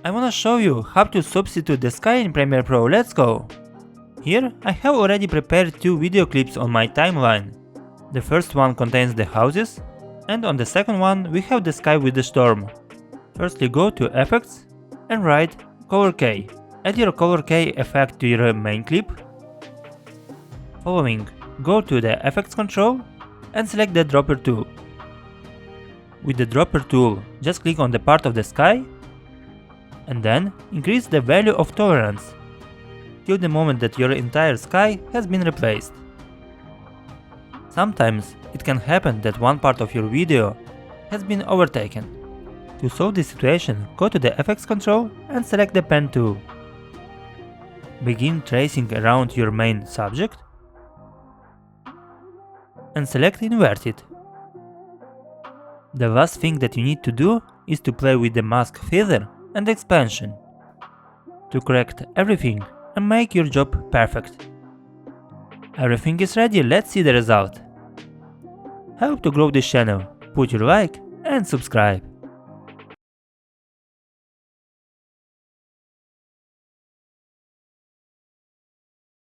I wanna show you how to substitute the sky in Premiere Pro, let's go! Here I have already prepared two video clips on my timeline. The first one contains the houses, and on the second one we have the sky with the storm. Firstly go to Effects and write Color Key. Add your Color Key effect to your main clip. Following, go to the Effects control and select the Dropper tool. With the Dropper tool, just click on the part of the sky and then increase the value of tolerance till the moment that your entire sky has been replaced. Sometimes it can happen that one part of your video has been overtaken. To solve this situation, go to the Effects control and select the Pen tool. Begin tracing around your main subject and select Invert it. The last thing that you need to do is to play with the mask feather and expansion to correct everything and make your job perfect. Everything is ready, let's see the result. Help to grow this channel, put your like and subscribe.